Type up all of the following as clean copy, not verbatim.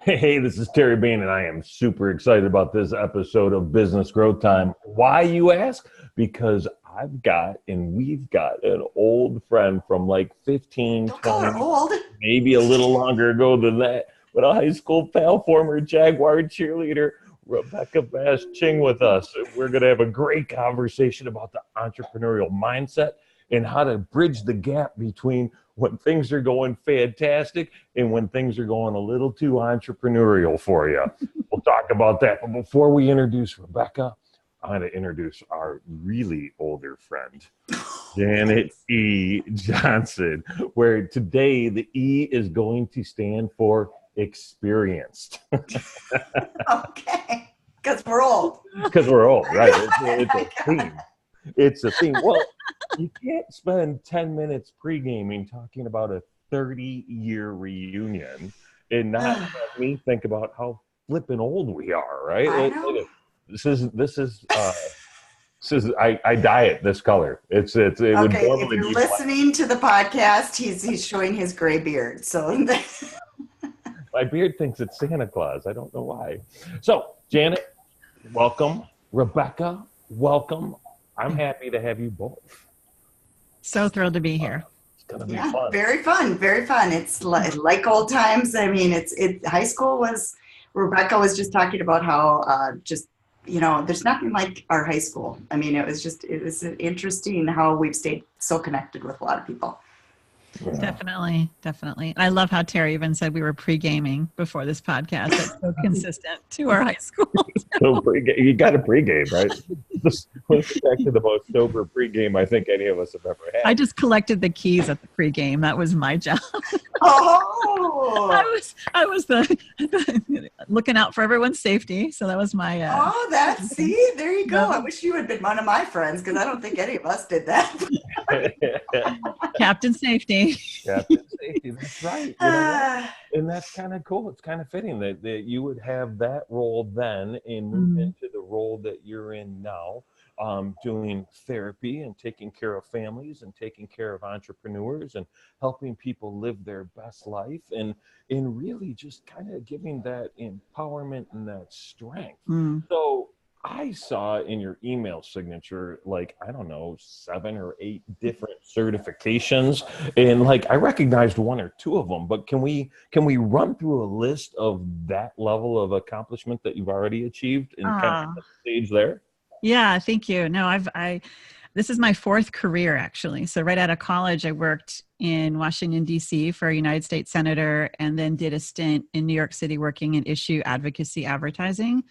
Hey, this is Terry Bean, and I am super excited about this episode of Business Growth Time. Why, you ask? Because we've got an old friend from like 15, Don't call her 20, old. maybe a little longer ago than that, but a high school pal, former Jaguar cheerleader, Rebecca Bass Ching with us. We're going to have a great conversation about the entrepreneurial mindset and how to bridge the gap between when things are going fantastic and when things are going a little too entrepreneurial for you. We'll talk about that. But before we introduce Rebecca, I'm going to introduce our really older friend, Janet E. Johnson, where today the E is going to stand for experienced. Okay. Because we're old. Because we're old, right? It's I a got it. theme. It's a theme. Well, you can't spend 10 minutes pre-gaming talking about a 30-year reunion and not have me think about how flippin' old we are, right? I know. I dye it this color. It would Okay, if normally you're be black. listening to the podcast, he's showing his gray beard. So My beard thinks it's Santa Claus. I don't know why. So, Janet, welcome. Rebecca, welcome. I'm happy to have you both. So thrilled to be here. It's gonna be yeah, fun. very fun, very fun. It's like old times. I mean, high school was. Rebecca was just talking about how there's nothing like our high school. I mean, it was interesting how we've stayed so connected with a lot of people. Yeah. Definitely. And I love how Terry even said we were pre-gaming before this podcast. That's so consistent to our high school. So you got a pregame, right? Let's get back to the most sober pregame I think any of us have ever had. I just collected the keys at the pre-game. That was my job. Oh, I was the looking out for everyone's safety. So that was my. There you go. I wish you had been one of my friends because I don't think any of us did that. Captain Safety. Captain Safety, that's right. You know what? And that's kind of cool. It's kind of fitting that you would have that role then and move into the role that you're in now, doing therapy and taking care of families and taking care of entrepreneurs and helping people live their best life and really just kind of giving that empowerment and that strength. So I saw in your email signature, like, I don't know, 7 or 8 different certifications. And like, I recognized 1 or 2 of them, but can we run through a list of that level of accomplishment that you've already achieved and kind of set the stage there? Yeah, thank you. No, this is my 4th career actually. So right out of college, I worked in Washington, D.C. for a United States Senator and then did a stint in New York City working in issue advocacy advertising.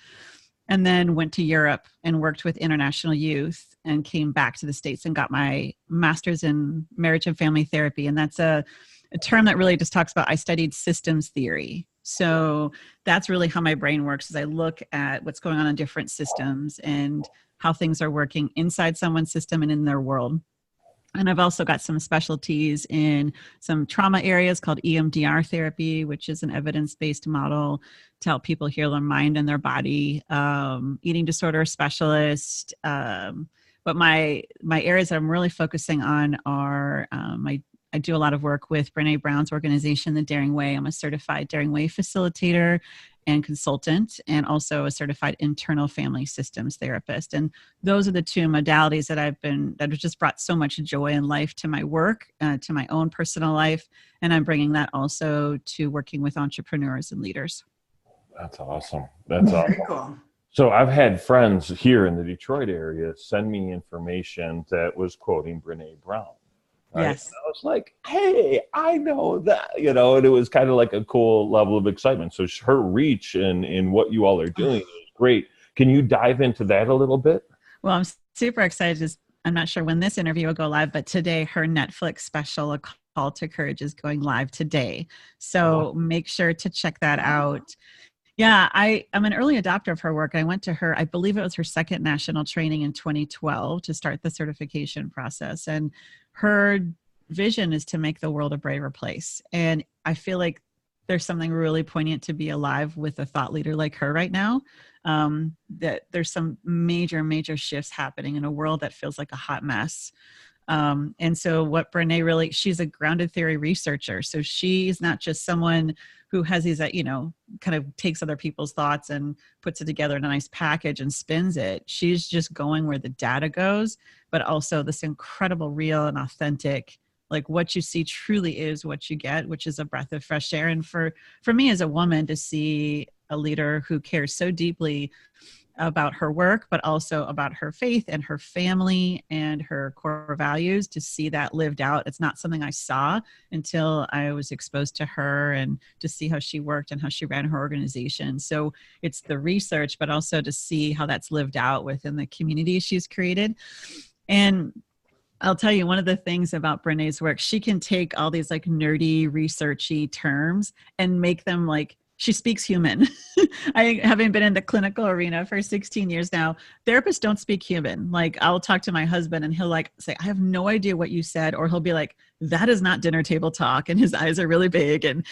And then went to Europe and worked with international youth and came back to the States and got my master's in marriage and family therapy. And that's a term that really just talks about, I studied systems theory. So that's really how my brain works is I look at what's going on in different systems and how things are working inside someone's system and in their world. And I've also got some specialties in some trauma areas called EMDR therapy, which is an evidence-based model to help people heal their mind and their body, eating disorder specialist. But my areas that I'm really focusing on are, I do a lot of work with Brene Brown's organization, The Daring Way. I'm a certified Daring Way facilitator and consultant, and also a certified internal family systems therapist. And those are the 2 modalities that that have just brought so much joy and life to my work, to my own personal life. And I'm bringing that also to working with entrepreneurs and leaders. That's awesome. That's Very awesome. cool. So I've had friends here in the Detroit area send me information that was quoting Brene Brown. Right? Yes. And I was like, hey, I know that, and it was kind of like a cool level of excitement. So her reach and what you all are doing is great. Can you dive into that a little bit? Well, I'm super excited. I'm not sure when this interview will go live, but today her Netflix special, A Call to Courage, is going live today. So make sure to check that out. Yeah, I'm an early adopter of her work. I went to her, I believe it was her 2nd national training in 2012 to start the certification process. And her vision is to make the world a braver place. And I feel like there's something really poignant to be alive with a thought leader like her right now. That there's some major shifts happening in a world that feels like a hot mess. And so what Brene really, she's a grounded theory researcher. So she's not just someone who has these, kind of takes other people's thoughts and puts it together in a nice package and spins it. She's just going where the data goes, but also this incredible, real and authentic, like what you see truly is what you get, which is a breath of fresh air. And for me as a woman to see a leader who cares so deeply about her work, but also about her faith and her family and her core values, to see that lived out. It's not something I saw until I was exposed to her and to see how she worked and how she ran her organization. So it's the research, but also to see how that's lived out within the community she's created. And I'll tell you, one of the things about Brené's work, she can take all these like nerdy, researchy terms and make them like, she speaks human. I, having been in the clinical arena for 16 years now, therapists don't speak human. Like I'll talk to my husband and he'll like say, I have no idea what you said. Or he'll be like, that is not dinner table talk. And his eyes are really big. And,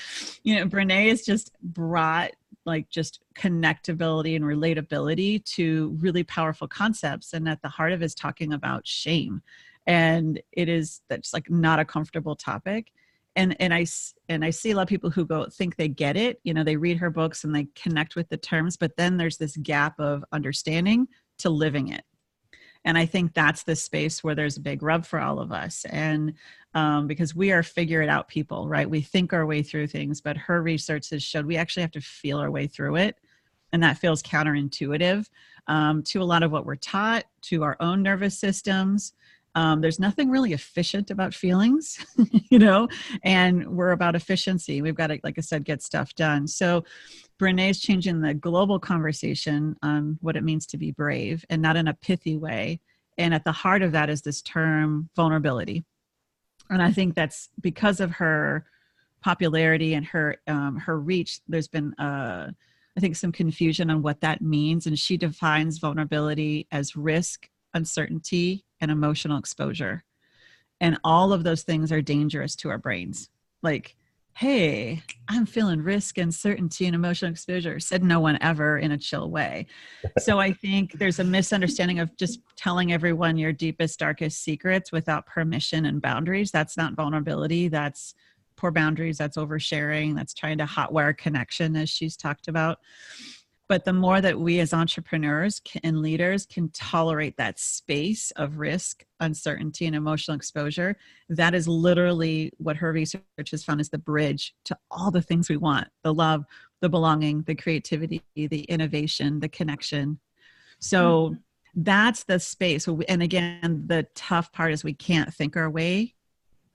Brené has just brought like just connectability and relatability to really powerful concepts. And at the heart of it is talking about shame. And that's like not a comfortable topic. And I see a lot of people who think they get it, they read her books and they connect with the terms, but then there's this gap of understanding to living it. And I think that's the space where there's a big rub for all of us. And because we are figure it out people, right? We think our way through things, but her research has showed we actually have to feel our way through it. And that feels counterintuitive to a lot of what we're taught, to our own nervous systems. There's nothing really efficient about feelings, and we're about efficiency. We've got to, like I said, get stuff done. So Brené's changing the global conversation on what it means to be brave, and not in a pithy way. And at the heart of that is this term vulnerability. And I think that's because of her popularity and her reach. There's been, I think, some confusion on what that means. And she defines vulnerability as risk, uncertainty, and emotional exposure. And all of those things are dangerous to our brains. Like, hey, I'm feeling risk, uncertainty, and emotional exposure, said no one ever in a chill way. So I think there's a misunderstanding of just telling everyone your deepest, darkest secrets without permission and boundaries. That's not vulnerability. That's poor boundaries. That's oversharing. That's trying to hotwire connection, as she's talked about. But the more that we as entrepreneurs and leaders can tolerate that space of risk, uncertainty, and emotional exposure, that is literally what her research has found is the bridge to all the things we want: the love, the belonging, the creativity, the innovation, the connection. So that's the space. And again, the tough part is we can't think our way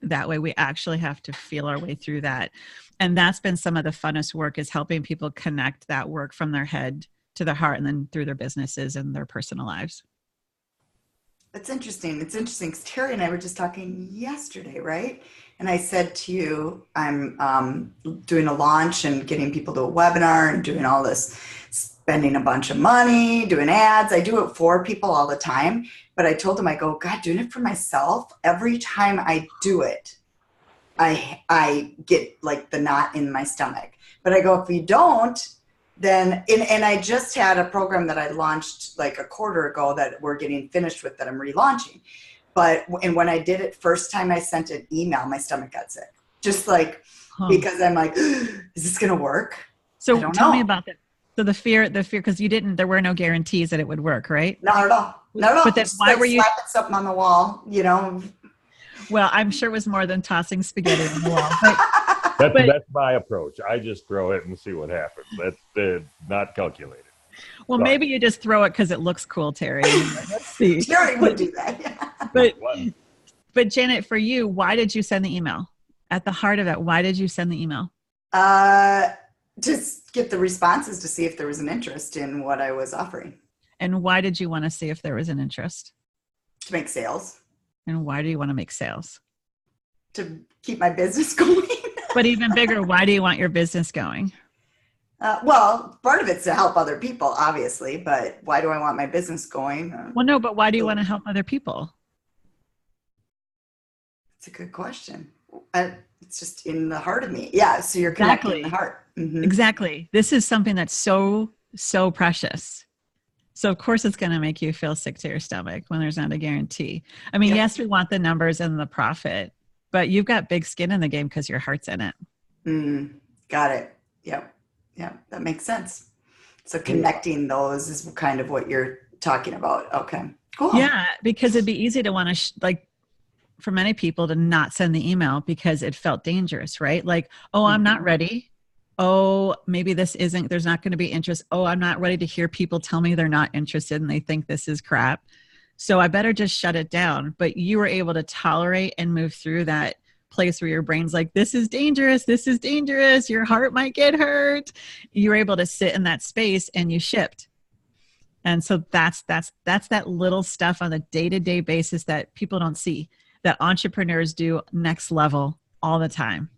that way. We actually have to feel our way through that. And that's been some of the funnest work, is helping people connect that work from their head to their heart and then through their businesses and their personal lives. That's interesting. It's interesting because Terry and I were just talking yesterday, right? And I said to you, I'm doing a launch and getting people to a webinar and doing all this, spending a bunch of money, doing ads. I do it for people all the time. But I told him, I go, God, doing it for myself, every time I do it, I get like the knot in my stomach. But I go, if you don't, then, and I just had a program that I launched like a quarter ago that we're getting finished with, that I'm relaunching. And when I did it first time, I sent an email, my stomach got sick. Just like, because I'm like, is this going to work? So tell me about that. So the fear, because there were no guarantees that it would work, right? Not at all. Not at all. But then just why were you slapping something on the wall, Well, I'm sure it was more than tossing spaghetti on the wall. That's my approach. I just throw it and see what happens. That's not calculated. Well, maybe you just throw it because it looks cool, Terry. Let's see. Terry would do that. But Janet, for you, why did you send the email? At the heart of it, why did you send the email? Just get the responses to see if there was an interest in what I was offering. And why did you want to see if there was an interest? To make sales. And why do you want to make sales? To keep my business going. But even bigger, why do you want your business going? Well, part of it's to help other people, obviously, but why do I want my business going? Well, no, but why do you want to help other people? It's a good question. It's just in the heart of me. Yeah, so you're connecting the heart. Mm-hmm. Exactly. This is something that's so, so precious. So of course it's going to make you feel sick to your stomach when there's not a guarantee. I mean, Yep. yes, we want the numbers and the profit, but you've got big skin in the game because your heart's in it. Got it. Yep. Yep. That makes sense. So connecting those is kind of what you're talking about. Okay, cool. Yeah, because it'd be easy to want to like for many people to not send the email because it felt dangerous, right? Like, oh, I'm not ready. Oh, maybe this isn't, there's not going to be interest. Oh, I'm not ready to hear people tell me they're not interested and they think this is crap. So I better just shut it down. But you were able to tolerate and move through that place where your brain's like, this is dangerous. This is dangerous. Your heart might get hurt. You were able to sit in that space and you shipped. And so that's that little stuff on a day-to-day basis that people don't see, that entrepreneurs do next level all the time.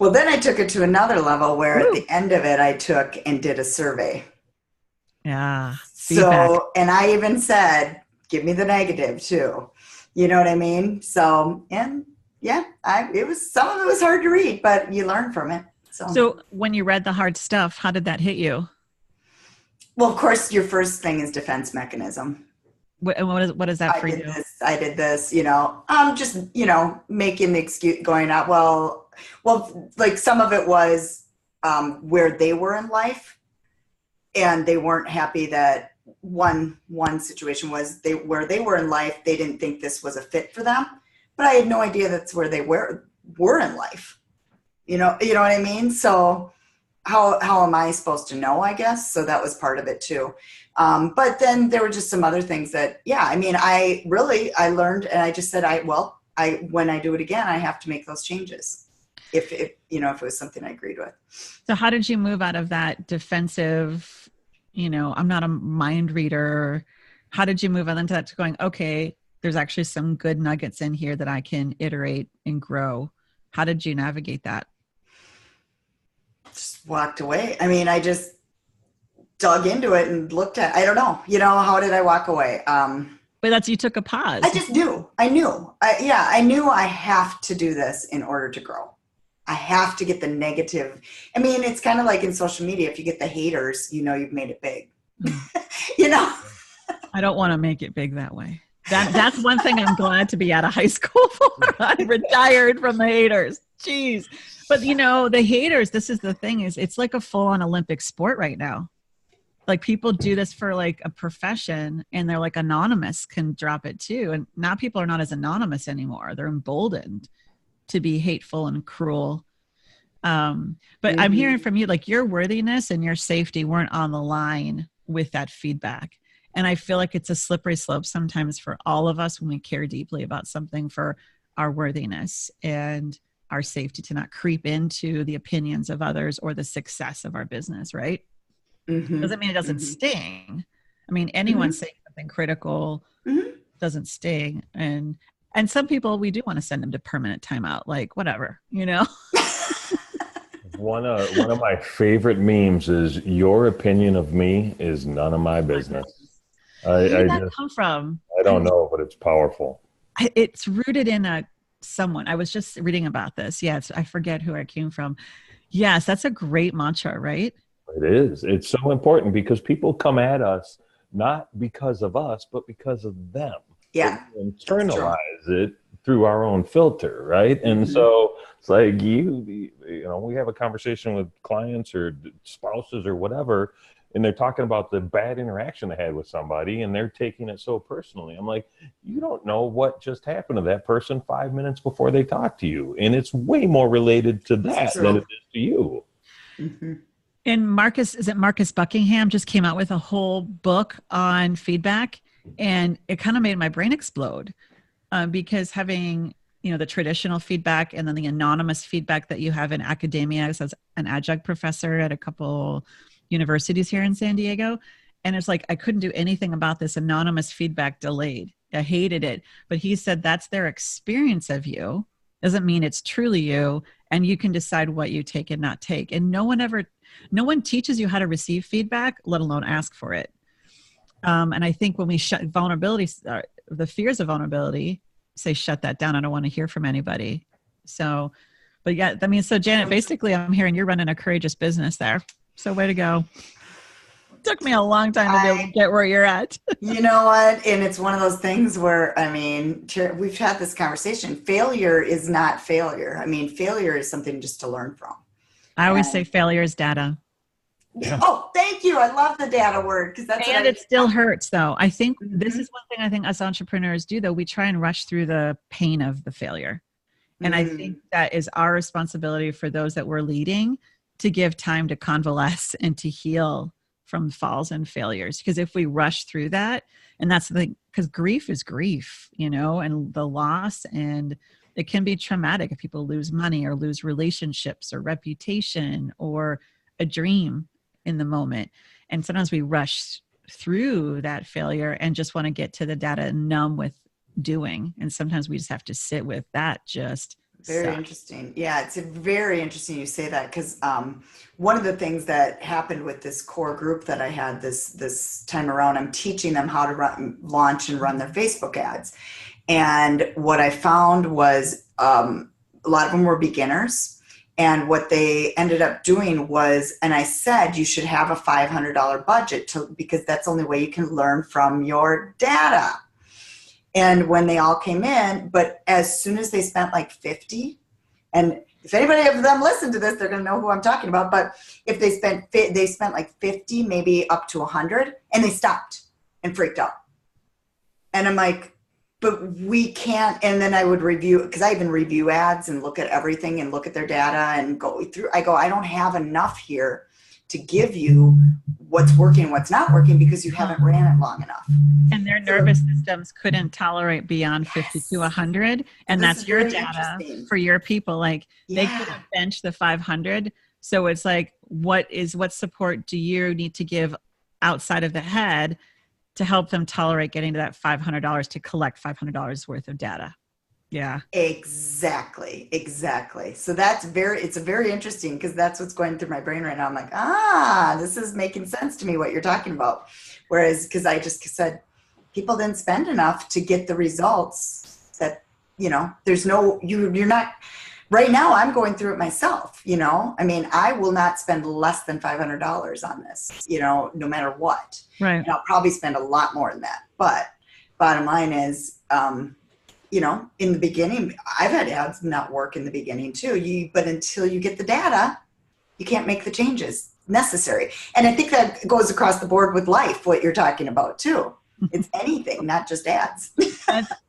Well, then I took it to another level where at the end of it, I took and did a survey. Yeah. Feedback. So, and I even said, give me the negative too. You know what I mean? So, and yeah, some of it was hard to read, but you learn from it. So when you read the hard stuff, how did that hit you? Well, of course, your first thing is defense mechanism. What is that for you? I did this, just, making the excuse, going out, well, like some of it was where they were in life, and they weren't happy that one situation was where they were in life, they didn't think this was a fit for them, but I had no idea that's where they were in life. You know what I mean? So how am I supposed to know, I guess? So that was part of it too. But then there were just some other things that, I learned, and I just said, when I do it again, I have to make those changes. If it was something I agreed with. So how did you move out of that defensive, I'm not a mind reader. How did you move on into that to going, okay, there's actually some good nuggets in here that I can iterate and grow? How did you navigate that? Just walked away. I just dug into it and looked at, I don't know, how did I walk away? But you took a pause. I just knew. I knew I have to do this in order to grow. I have to get the negative. It's kind of like in social media. If you get the haters, you've made it big. I don't want to make it big that way. That's one thing I'm glad to be out of high school for. I retired from the haters. Jeez. But the haters, this is the thing, is it's like a full-on Olympic sport right now. Like people do this for like a profession, and they're like anonymous can drop it too. And now people are not as anonymous anymore. They're emboldened to be hateful and cruel. But I'm hearing from you, like your worthiness and your safety weren't on the line with that feedback. And I feel like it's a slippery slope sometimes for all of us when we care deeply about something, for our worthiness and our safety to not creep into the opinions of others or the success of our business, right? Doesn't mean it doesn't sting. Anyone saying something critical doesn't sting. And some people, we do want to send them to permanent timeout, like whatever, One of my favorite memes is, your opinion of me is none of my business. Where did that come from? I don't know, but it's powerful. It's rooted in someone. I was just reading about this. Yes, I forget who it came from. Yes, that's a great mantra, right? It is. It's so important because people come at us not because of us, but because of them. Yeah. We internalize it through our own filter, right? And so it's like we have a conversation with clients or spouses or whatever, and they're talking about the bad interaction they had with somebody, and they're taking it so personally. I'm like, you don't know what just happened to that person 5 minutes before they talked to you, and it's way more related to that than it is to you. And Marcus Buckingham just came out with a whole book on feedback, and it kind of made my brain explode because having, the traditional feedback and then the anonymous feedback that you have in academia as an adjunct professor at a couple universities here in San Diego. And it's like, I couldn't do anything about this anonymous feedback delayed. I hated it. But he said that's their experience of you. Doesn't mean it's truly you. And you can decide what you take and not take. And no one teaches you how to receive feedback, let alone ask for it. And I think when we shut vulnerability, the fears of vulnerability, say, shut that down. I don't want to hear from anybody. So, but yeah, so Janet, basically I'm hearing you're running a courageous business there. So way to go. Took me a long time to be able to get where you're at. You know what? And it's one of those things where, I mean, we've had this conversation. Failure is not failure. I mean, failure is something just to learn from. I always say failure is data. Yeah. Oh, thank you. I love the data word because that's and it still hurts though. I think this is one thing I think us entrepreneurs do though. We try and rush through the pain of the failure. And I think that is our responsibility for those that we're leading to give time to convalesce and to heal from falls and failures. Because if we rush through that, and that's the thing, because grief is grief, you know, and the loss, and it can be traumatic if people lose money or lose relationships or reputation or a dream in the moment. And sometimes we rush through that failure and just want to get to the data and numb with doing. And sometimes we just have to sit with that. Just very interesting. Yeah, it's very interesting you say that, because one of the things that happened with this core group that I had this time around, I'm teaching them how to launch and run their Facebook ads. And what I found was a lot of them were beginners. And what they ended up doing was, and I said, you should have a $500 budget because that's the only way you can learn from your data. And when they all came in, but as soon as they spent like 50, and if anybody of them listen to this, they're going to know who I'm talking about. But if they spent like 50, maybe up to 100, and they stopped and freaked out. And I'm like, but we can't. And then I would review, because I even review ads and look at everything and look at their data and go through. I don't have enough here to give you what's working, what's not working, because you haven't ran it long enough. And their nervous systems couldn't tolerate beyond 50 to 100. And that's your data for your people. Like they couldn't bench the 500. So it's like, what support do you need to give outside of the head to help them tolerate getting to that $500 to collect $500 worth of data? Yeah. Exactly. So it's very interesting, because that's what's going through my brain right now. I'm like, this is making sense to me, what you're talking about. Whereas, because I just said people didn't spend enough to get the results that, you know, you're not, right now I'm going through it myself, you know, I mean, I will not spend less than $500 on this, you know, no matter what. Right. And I'll probably spend a lot more than that. But bottom line is, you know, in the beginning, I've had ads not work in the beginning too. But until you get the data, you can't make the changes necessary. And I think that goes across the board with life, what you're talking about too. It's anything, not just ads.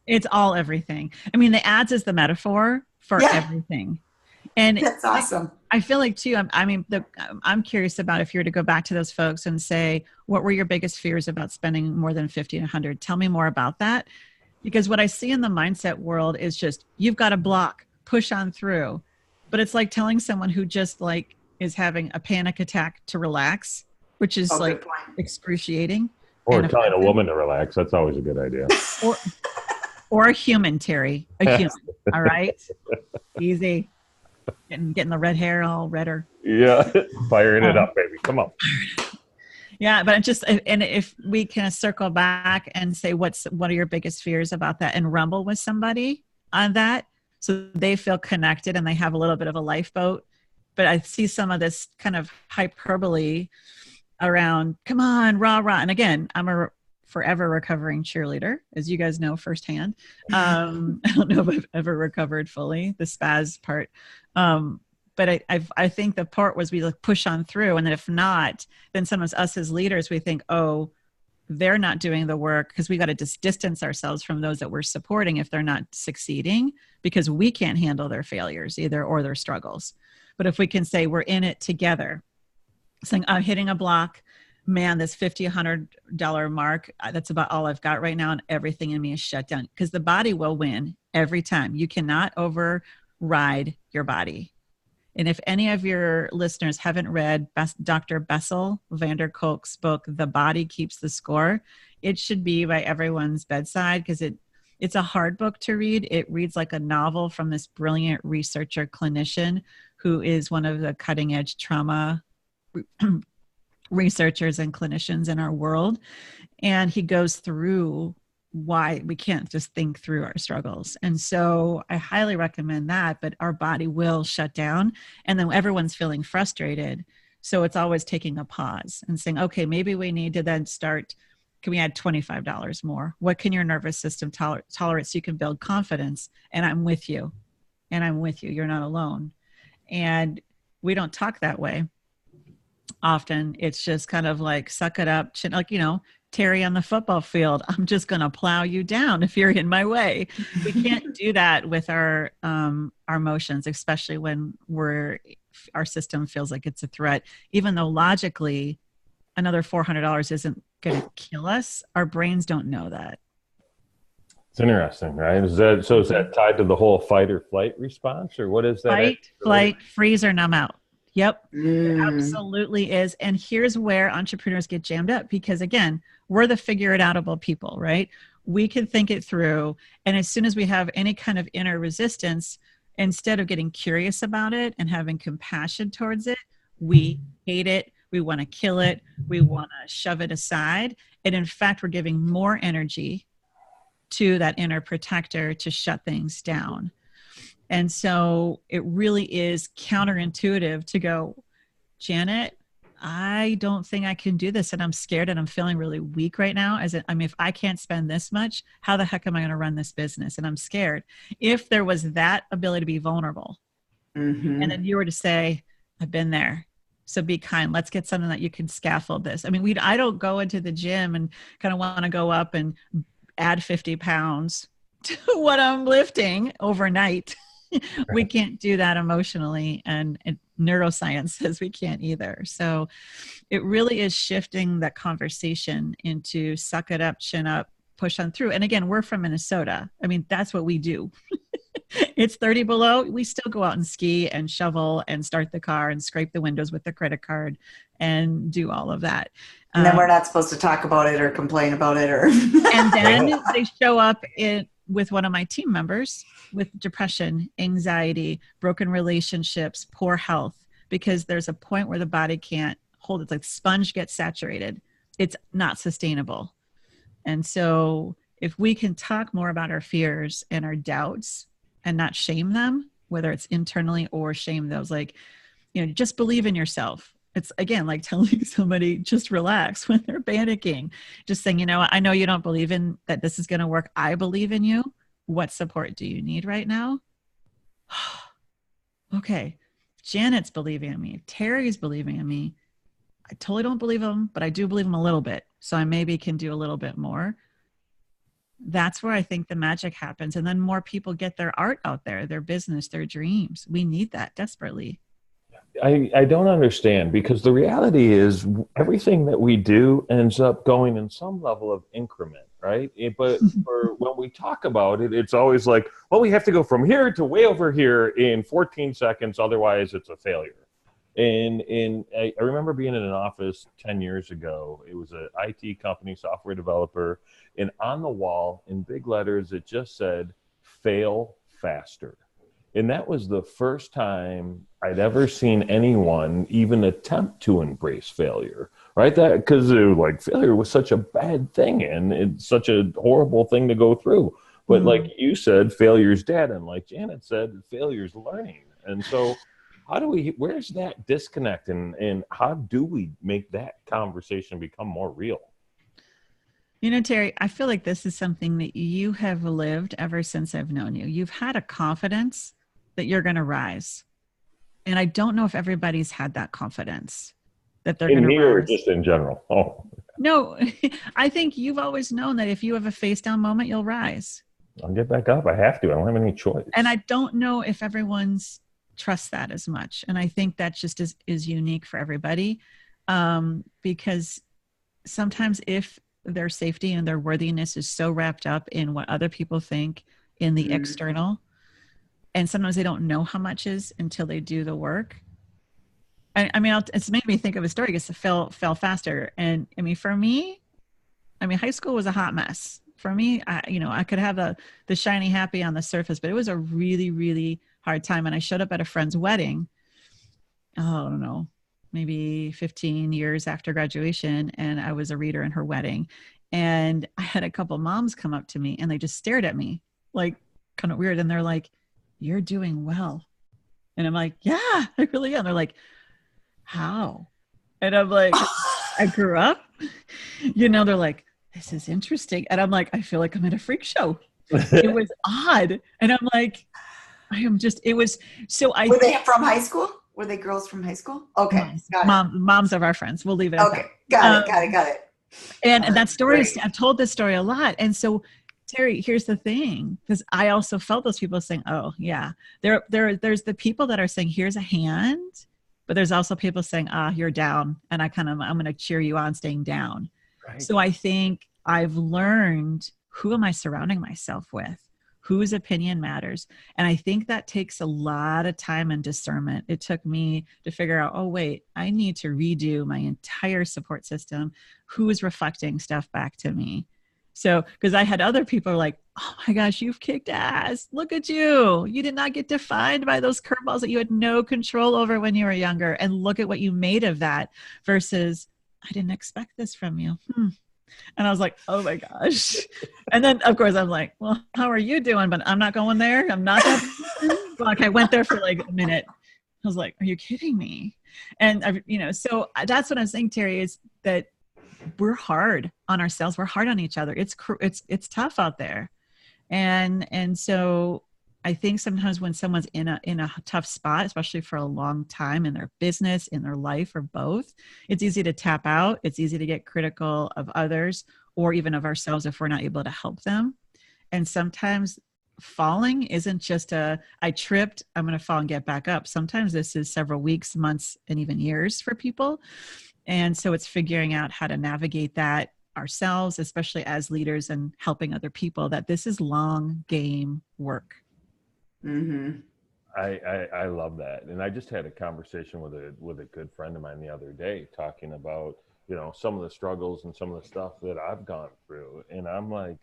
It's all everything. I mean, the ads is the metaphor for everything. And that's awesome. I feel like too, I'm curious about if you were to go back to those folks and say, what were your biggest fears about spending more than 50 and 100? Tell me more about that. Because what I see in the mindset world is just, you've got to block, push on through. But it's like telling someone who just like is having a panic attack to relax, which is like excruciating. Or telling a woman to relax. That's always a good idea. Or a human, Terry, a human. All right. Easy. Getting the red hair all redder. Yeah. Firing it up, baby. Come on. Yeah, but and if we can circle back and say, what are your biggest fears about that, and rumble with somebody on that, so they feel connected and they have a little bit of a lifeboat. But I see some of this kind of hyperbole around, come on, rah, rah. And again, I'm a forever recovering cheerleader, as you guys know firsthand. I don't know if I've ever recovered fully, the spaz part. But I think the part was we like push on through. And then if not, then sometimes us as leaders, we think, oh, they're not doing the work, because we got to distance ourselves from those that we're supporting if they're not succeeding, because we can't handle their failures either, or their struggles. But if we can say we're in it together, saying I'm hitting a block, man, this $50, $100 mark, that's about all I've got right now. And everything in me is shut down, because the body will win every time. You cannot override your body. And if any of your listeners haven't read Dr. Bessel van der Kolk's book, The Body Keeps the Score, it should be by everyone's bedside, because it's a hard book to read. It reads like a novel from this brilliant researcher clinician who is one of the cutting edge trauma researchers and clinicians in our world. And he goes through why we can't just think through our struggles. And so I highly recommend that, but our body will shut down, and then everyone's feeling frustrated. So it's always taking a pause and saying, okay, maybe we need to then start, can we add $25 more? What can your nervous system tolerate so you can build confidence? And I'm with you. And I'm with you. You're not alone. And we don't talk that way often. It's just kind of like, suck it up. Like, Terry on the football field, I'm just going to plow you down if you're in my way. We can't do that with our emotions, especially when our system feels like it's a threat. Even though logically another $400 isn't going to kill us, our brains don't know that. It's interesting, right? Is that tied to the whole fight or flight response, or what is that? Fight, flight, freeze, or numb out. Yep, it absolutely is. And here's where entrepreneurs get jammed up, because again, we're the figure it outable people, right? We can think it through. And as soon as we have any kind of inner resistance, instead of getting curious about it and having compassion towards it, we hate it. We want to kill it. We want to shove it aside. And in fact, we're giving more energy to that inner protector to shut things down. And so it really is counterintuitive to go, Janet, I don't think I can do this. And I'm scared and I'm feeling really weak right now. If I can't spend this much, how the heck am I going to run this business? And I'm scared. If there was that ability to be vulnerable, and then you were to say, I've been there, so be kind. Let's get something that you can scaffold this. I don't go into the gym and kind of want to go up and add 50 pounds to what I'm lifting overnight. We can't do that emotionally, and neuroscience says we can't either. So it really is shifting that conversation into suck it up, chin up, push on through. And again, we're from Minnesota. That's what we do. It's 30 below. We still go out and ski and shovel and start the car and scrape the windows with the credit card and do all of that. And then we're not supposed to talk about it or complain about it, and then they show up with one of my team members with depression, anxiety, broken relationships, poor health, because there's a point where the body can't hold it. It's like sponge gets saturated. It's not sustainable. And so if we can talk more about our fears and our doubts and not shame them, whether it's internally or shame those, just believe in yourself. It's again, like telling somebody, just relax when they're panicking, just saying, I know you don't believe in that this is going to work. I believe in you. What support do you need right now? Okay. Janet's believing in me. Terry's believing in me. I totally don't believe him, but I do believe him a little bit. So I maybe can do a little bit more. That's where I think the magic happens. And then more people get their art out there, their business, their dreams. We need that desperately. I don't understand, because the reality is everything that we do ends up going in some level of increment, right? But when we talk about it, it's always like, well, we have to go from here to way over here in 14 seconds. Otherwise, it's a failure. And I remember being in an office 10 years ago. It was an IT company, software developer. And on the wall in big letters, it just said, fail faster. And that was the first time I'd ever seen anyone even attempt to embrace failure, right? That because failure was such a bad thing and it's such a horrible thing to go through. But like you said, failure's dead. And like Janet said, failure's learning. And so where's that disconnect and how do we make that conversation become more real? Terry, I feel like this is something that you have lived ever since I've known you. You've had a confidence that you're going to rise. And I don't know if everybody's had that confidence that they're going to rise. Or just in general? Oh. No, I think you've always known that if you have a face down moment, you'll rise. I'll get back up. I have to. I don't have any choice. And I don't know if everyone's trusts that as much. And I think that just is unique for everybody, because sometimes if their safety and their worthiness is so wrapped up in what other people think in the external, and sometimes they don't know how much is until they do the work. It's made me think of a story. I guess fell faster. And for me, high school was a hot mess. For me, I could have the shiny happy on the surface, but it was a really, really hard time. And I showed up at a friend's wedding, I don't know, maybe 15 years after graduation. And I was a reader in her wedding. And I had a couple moms come up to me and they just stared at me like kind of weird. And they're like, "You're doing well." And I'm like, "Yeah, I really am." They're like, "How?" And I'm like, I grew up, they're like, this is interesting. And I'm like, I feel like I'm at a freak show. It was odd. And I'm like, it was, so I. Were they from high school? Were they girls from high school? Okay. Moms of our friends. We'll leave it at that. Got it. And that story is, I've told this story a lot. And so, Terry, here's the thing, because I also felt those people saying, oh yeah, there's the people that are saying, here's a hand, but there's also people saying, you're down. And I'm going to cheer you on staying down. Right. So I think I've learned, who am I surrounding myself with? Whose opinion matters? And I think that takes a lot of time and discernment. It took me to figure out, oh, wait, I need to redo my entire support system. Who is reflecting stuff back to me? So, because I had other people like, oh my gosh, you've kicked ass. Look at you. You did not get defined by those curveballs that you had no control over when you were younger. And look at what you made of that versus, I didn't expect this from you. And I was like, oh my gosh. And then of course I'm like, well, how are you doing? But I'm not going there. I'm not that. Like, I went there for like a minute. I was like, are you kidding me? And so that's what I'm saying, Terry, is that we're hard on ourselves. We're hard on each other. It's tough out there. And so I think sometimes when someone's in a tough spot, especially for a long time in their business, in their life, or both, it's easy to tap out. It's easy to get critical of others or even of ourselves if we're not able to help them. And sometimes falling isn't just I tripped, I'm going to fall and get back up. Sometimes this is several weeks, months, and even years for people. And so it's figuring out how to navigate that ourselves, especially as leaders and helping other people, that this is long game work. Mm-hmm. I love that. And I just had a conversation with a good friend of mine the other day talking about, some of the struggles and some of the stuff that I've gone through. And I'm like,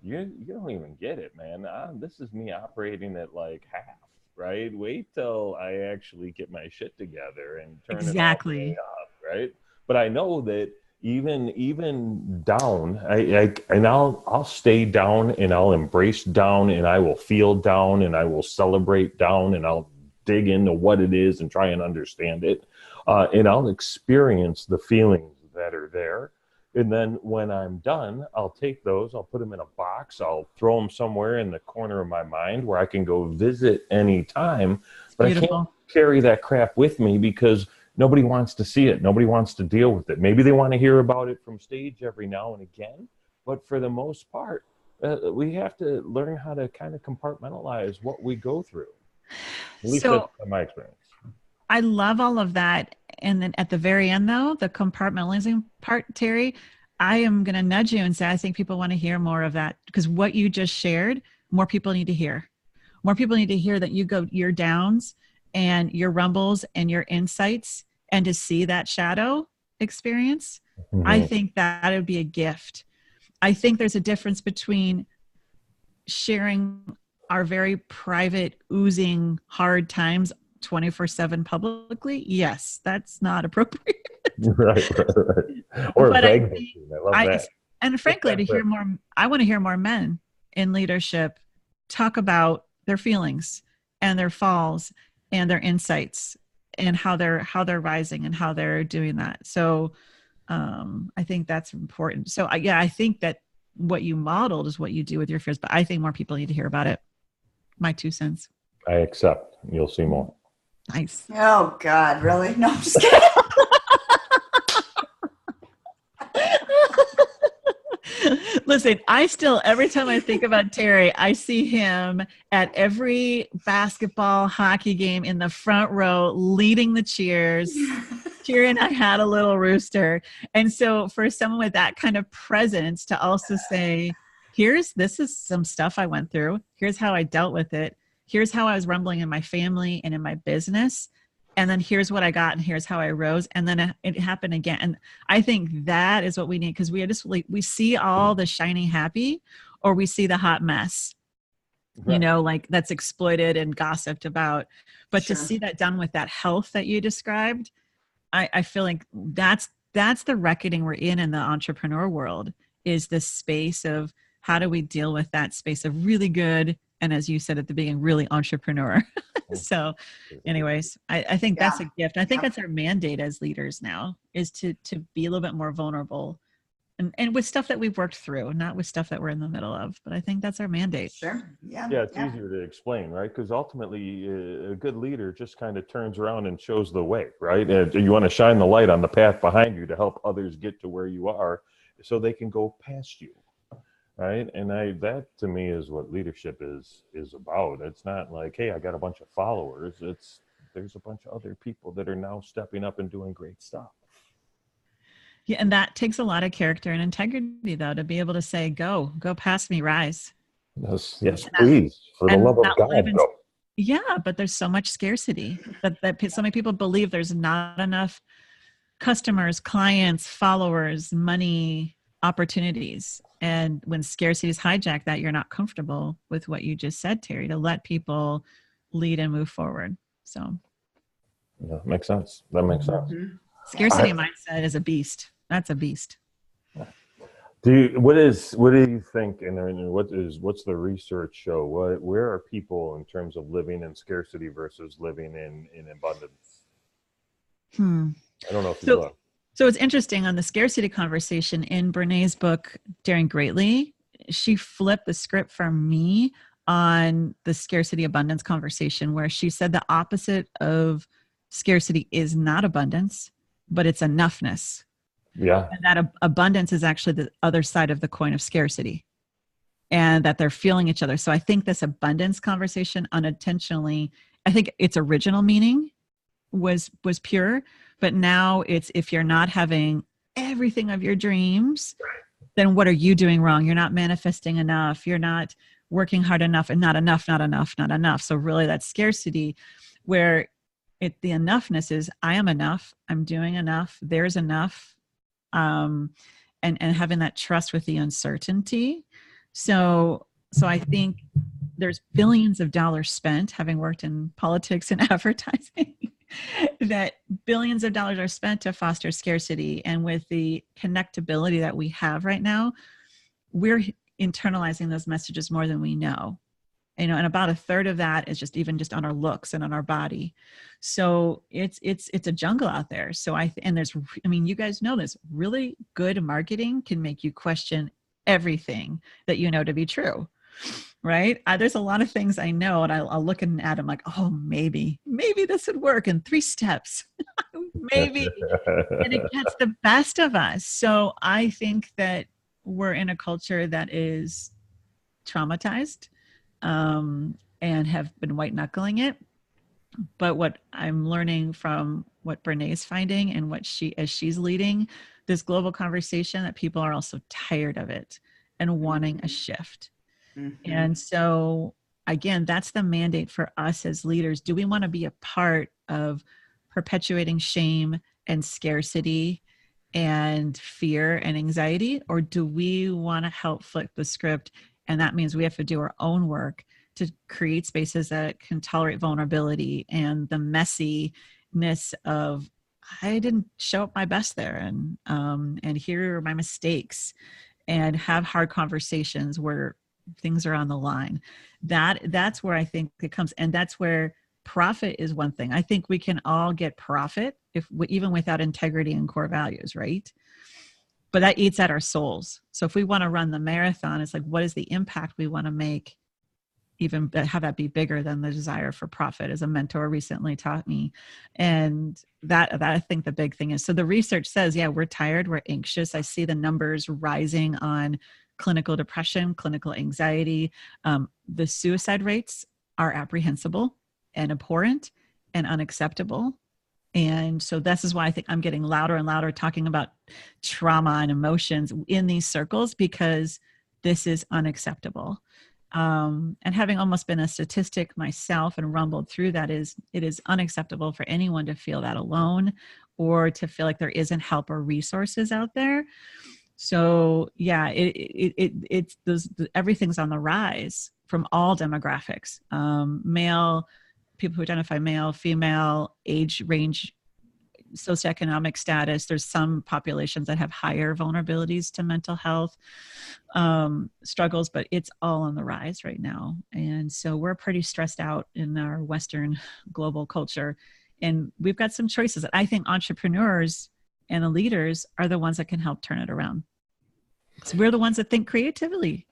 you don't even get it, man. This is me operating at like half, right? Wait till I actually get my shit together and turn it all the way up, right? But I know that even down, I'll stay down and I'll embrace down and I will feel down and I will celebrate down and I'll dig into what it is and try and understand it. And I'll experience the feelings that are there. And then when I'm done, I'll take those, I'll put them in a box, I'll throw them somewhere in the corner of my mind where I can go visit anytime. But Beautiful. I can't carry that crap with me because nobody wants to see it. Nobody wants to deal with it. Maybe they want to hear about it from stage every now and again. But for the most part, we have to learn how to kind of compartmentalize what we go through. At least that's my experience. I love all of that. And then at the very end, though, the compartmentalizing part, Terry, I am going to nudge you and say, I think people want to hear more of that, because what you just shared, more people need to hear. More people need to hear that you go your downs and your rumbles and your insights, and to see that shadow experience. Mm-hmm. I think that would be a gift. I think there's a difference between sharing our very private, oozing hard times 24/7 publicly. Yes, that's not appropriate. Right. Or vague. I love that. And frankly, I want to hear more men in leadership talk about their feelings and their falls and their insights and how they're rising and how they're doing that. So I think that's important. So I think that what you modeled is what you do with your fears, but I think more people need to hear about it. My 2 cents. I accept. You'll see more. Nice. Oh God, really? No, I'm just kidding. Listen, every time I think about Terry, I see him at every basketball, hockey game in the front row, leading the cheers. Terry and I had a little rooster. And so for someone with that kind of presence to also say, this is some stuff I went through. Here's how I dealt with it. Here's how I was rumbling in my family and in my business. And then here's what I got, and here's how I rose. And then it happened again. And I think that is what we need, because we see all the shiny happy, or we see the hot mess, right. Like that's exploited and gossiped about. But sure. To see that done with that health that you described, I feel like that's the reckoning we're in the entrepreneur world, is this space of how do we deal with that space of really good and as you said at the beginning, really entrepreneur. So anyways, I think that's a gift. I think that's our mandate as leaders now, is to be a little bit more vulnerable, and with stuff that we've worked through, not with stuff that we're in the middle of. But I think that's our mandate. Sure. Yeah. Yeah, it's easier to explain, right? Because ultimately, a good leader just kind of turns around and shows the way, right? You want to shine the light on the path behind you to help others get to where you are, so they can go past you, right? And that to me is what leadership is about. It's not like, hey, I got a bunch of followers. There's a bunch of other people that are now stepping up and doing great stuff. Yeah, and that takes a lot of character and integrity, though, to be able to say, go past me, rise. Yes, please, for the love of God, go. Yeah, but there's so much scarcity that so many people believe there's not enough customers, clients, followers, money, opportunities. And when scarcity is hijacked, that you're not comfortable with what you just said, Terry, to let people lead and move forward. So yeah, makes sense. That makes sense. Scarcity mindset is a beast. That's a beast. What do you think, and what's the research show? Where are people in terms of living in scarcity versus living in abundance? I don't know if you look. So it's interesting on the scarcity conversation in Brené's book, Daring Greatly, she flipped the script for me on the scarcity abundance conversation, where she said the opposite of scarcity is not abundance, but it's enoughness. Yeah. And that abundance is actually the other side of the coin of scarcity, and that they're feeling each other. So I think this abundance conversation unintentionally, I think its original meaning was pure, but now it's, if you're not having everything of your dreams, then what are you doing wrong? You're not manifesting enough. You're not working hard enough, and not enough, not enough, not enough. So really that scarcity, where the enoughness is, I am enough, I'm doing enough, there's enough. And having that trust with the uncertainty. So I think there's billions of dollars spent, having worked in politics and advertising, that billions of dollars are spent to foster scarcity. And with the connectability that we have right now, we're internalizing those messages more than we know. And about a third of that is just on our looks and on our body. So it's a jungle out there. So you guys know this, really good marketing can make you question everything that you know to be true, right? There's a lot of things I know, and I'll look at an ad, I'm like, oh, maybe this would work in 3 steps, maybe, and it gets the best of us. So I think that we're in a culture that is traumatized, and have been white knuckling it. But what I'm learning from what Brené's finding, and as she's leading this global conversation, that people are also tired of it and wanting a shift. Mm-hmm. And so again, that's the mandate for us as leaders. Do we want to be a part of perpetuating shame and scarcity and fear and anxiety? Or do we want to help flip the script? And that means we have to do our own work to create spaces that can tolerate vulnerability and the messiness of, I didn't show up my best there, and here are my mistakes, and have hard conversations where things are on the line. That's where I think it comes, and that's where profit is one thing. I think we can all get profit even without integrity and core values, right? But that eats at our souls. So if we want to run the marathon, it's like, what is the impact we want to make? Even have that be bigger than the desire for profit, as a mentor recently taught me. And that I think the big thing is, so the research says, yeah, we're tired, we're anxious. I see the numbers rising on clinical depression, clinical anxiety. The suicide rates are apprehensible and abhorrent and unacceptable. And so this is why I think I'm getting louder and louder talking about trauma and emotions in these circles, because this is unacceptable. And having almost been a statistic myself and rumbled through that, it is unacceptable for anyone to feel that alone, or to feel like there isn't help or resources out there. So yeah, everything's on the rise from all demographics, male, people who identify male, female, age range, socioeconomic status. There's some populations that have higher vulnerabilities to mental health struggles, but it's all on the rise right now. And so we're pretty stressed out in our Western global culture. And we've got some choices that I think entrepreneurs and the leaders are the ones that can help turn it around. So we're the ones that think creativity.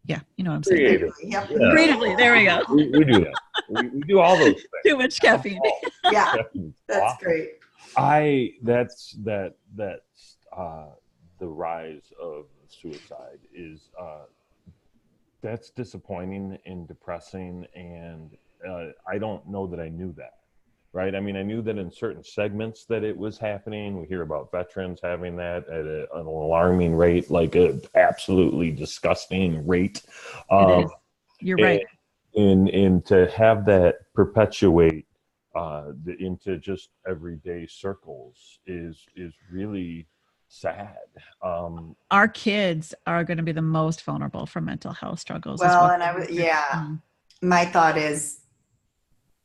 Yeah, you know what I'm saying. Creatively. Yep. Yeah. Creatively, there we go. We do that. We do all those things. Too much caffeine. Yeah, Caffine's that's awesome. great. That's the rise of suicide is that's disappointing and depressing, and I don't know that I knew that. Right. I mean, I knew that in certain segments that it was happening. We hear about veterans having that at an alarming rate, like an absolutely disgusting rate. It is. You're right. And to have that perpetuate into just everyday circles is really sad. Our kids are going to be the most vulnerable for mental health struggles. Well, and my thought is,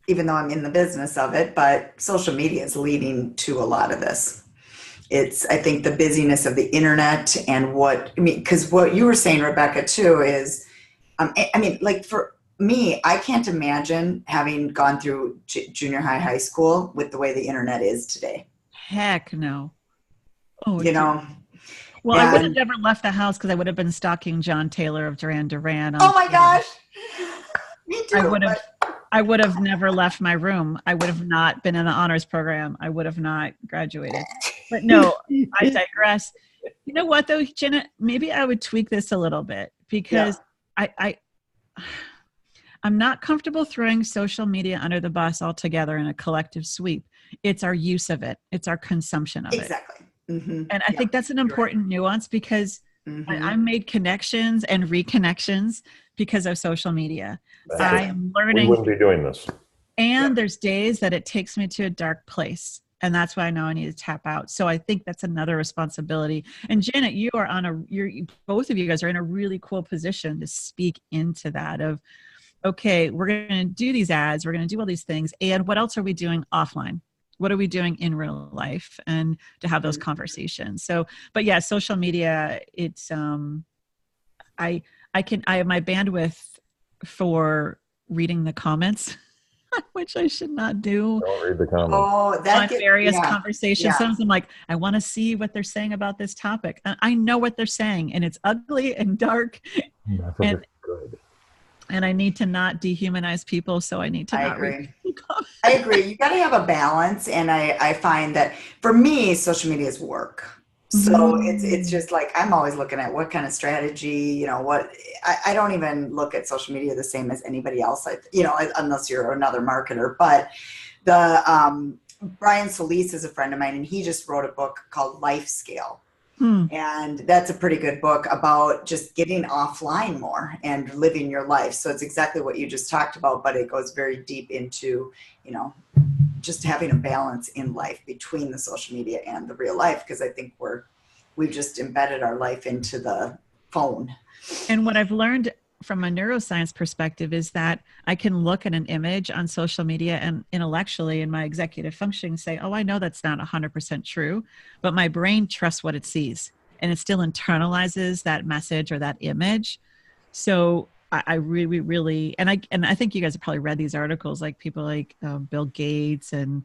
even though I'm in the business of it, but social media is leading to a lot of this. I think the busyness of the internet and because what you were saying, Rebecca, too, is, like for me, I can't imagine having gone through junior high school with the way the internet is today. Heck no. Oh, you know. Well, I would have never left the house because I would have been stalking John Taylor of Duran Duran. Oh my gosh. Me too. I would have never left my room. I would have not been in the honors program. I would have not graduated. But no, I digress. You know what though, Jenna? Maybe I would tweak this a little bit because I'm not comfortable throwing social media under the bus altogether in a collective sweep. It's our use of it. It's our consumption of it. Exactly. Mm-hmm. And I think that's an important nuance because I made connections and reconnections because of social media. I am learning. We wouldn't be doing this. And there's days that it takes me to a dark place. And that's why I know I need to tap out. So I think that's another responsibility. And Janet, you are both of you guys are in a really cool position to speak into that of, okay, we're going to do these ads. We're going to do all these things. And what else are we doing offline? What are we doing in real life? And to have those conversations. So, but yeah, social media, it's, I have my bandwidth for reading the comments, which I should not do. Don't read the comments. Oh, various conversations. Yeah. Sometimes I'm like, I want to see what they're saying about this topic. And I know what they're saying, and it's ugly and dark. Good. And I need to not dehumanize people, so I need to not read. I agree. You got to have a balance, and I find that for me, social media is work. So it's just like I'm always looking at what kind of strategy, I don't even look at social media the same as anybody else, unless you're another marketer. But the Brian Solis is a friend of mine, and he just wrote a book called Life Scale. And that's a pretty good book about just getting offline more and living your life. So it's exactly what you just talked about, but it goes very deep into, just having a balance in life between the social media and the real life. Because I think we've just embedded our life into the phone. And what I've learned from a neuroscience perspective is that I can look at an image on social media and intellectually in my executive functioning say, oh, I know that's not 100% true, but my brain trusts what it sees and it still internalizes that message or that image. So I really, really, and I think you guys have probably read these articles, like people like Bill Gates and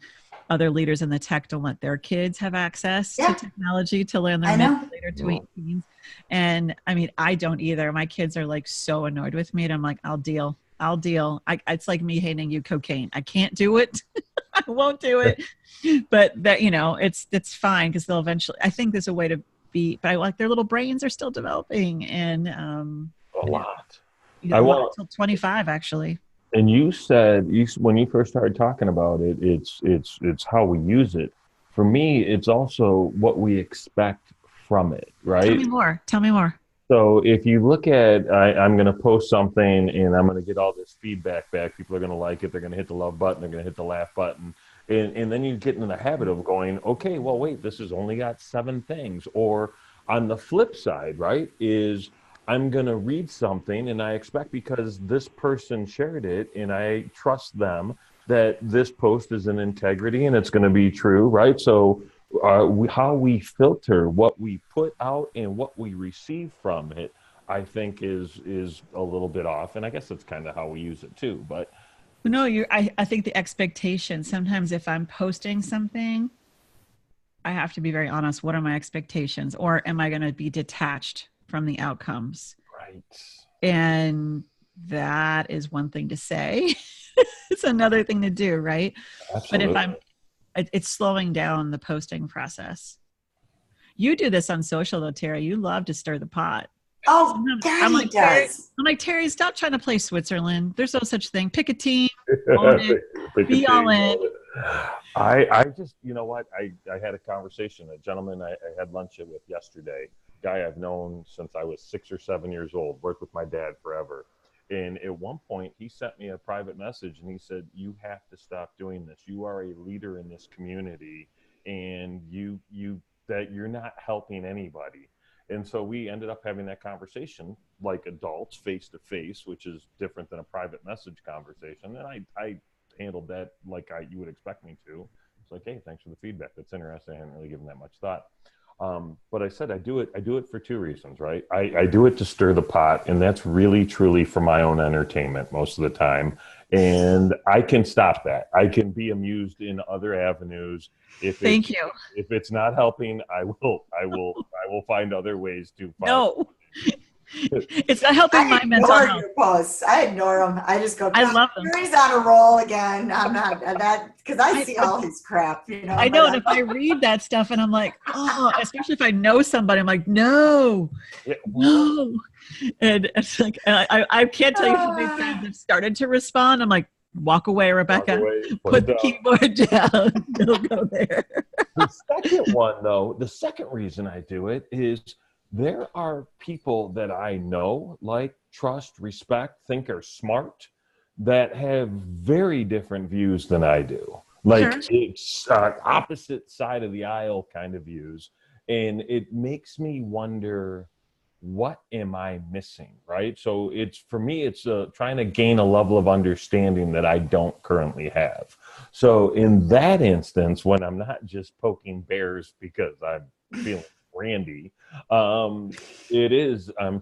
other leaders in the tech don't let their kids have access to technology to learn their later tweens. And I mean, I don't either. My kids are like so annoyed with me, and I'm like, I'll deal. It's like me handing you cocaine. I can't do it. I won't do it. But that, it's fine because they'll eventually. I think there's a way to be. But I like their little brains are still developing, and a lot. I want until 25 actually. And you said when you first started talking about it, it's how we use it. For me, it's also what we expect from it, right? Tell me more. So if you look at, I'm going to post something and I'm going to get all this feedback back. People are going to like it. They're going to hit the love button. They're going to hit the laugh button. And then you get in the habit of going, okay, well, wait, this has only got 7 things. Or on the flip side, right, is I'm going to read something and I expect because this person shared it and I trust them that this post is in integrity and it's going to be true, right? So how we filter what we put out and what we receive from it, I think is a little bit off. And I guess that's kind of how we use it too. But No, I think the expectation, sometimes if I'm posting something, I have to be very honest. What are my expectations? Or am I going to be detached from the outcomes? right. And that is one thing to say. It's another thing to do, right? But if Absolutely. it's slowing down the posting process. You do this on social though, Terry. You love to stir the pot. Oh, Sometimes God, he does. I'm like, Terry, stop trying to play Switzerland. There's no such thing. Pick a team, own it, Pick a be all team. in. I just, you know what? I had a conversation, a gentleman I had lunch with yesterday, guy I've known since I was 6 or 7 years old, worked with my dad forever. And at one point, he sent me a private message and he said, "You have to stop doing this. You are a leader in this community, and that you're not helping anybody." And so we ended up having that conversation like adults, face to face, which is different than a private message conversation. And I handled that like you would expect me to. It's like, "Hey, thanks for the feedback. That's interesting. I hadn't really given that much thought." But I said I do it for two reasons, right? I do it to stir the pot, and that's really truly for my own entertainment most of the time. And I can stop that. I can be amused in other avenues. Thank you. If it's not helping, I will find other ways to find. No, it's not helping my mental I ignore health. your posts. I ignore them. I just go, I love them. He's on a roll again. I'm not that because I see all his crap, you know. I know, and if I read that stuff and I'm like, oh, especially if I know somebody, I'm like, no, no. And it's like, I can't tell you how many times I've started to respond. I'm like, walk away, Rebecca. Put the keyboard down. Don't go there. The second one, though, the second reason I do it is there are people that I know, like, trust, respect, think are smart, that have very different views than I do. Like, Sure. it's opposite side of the aisle kind of views. And it makes me wonder, what am I missing, right? So for me, it's trying to gain a level of understanding that I don't currently have. So in that instance, when I'm not just poking bears because I'm feeling randy, I'm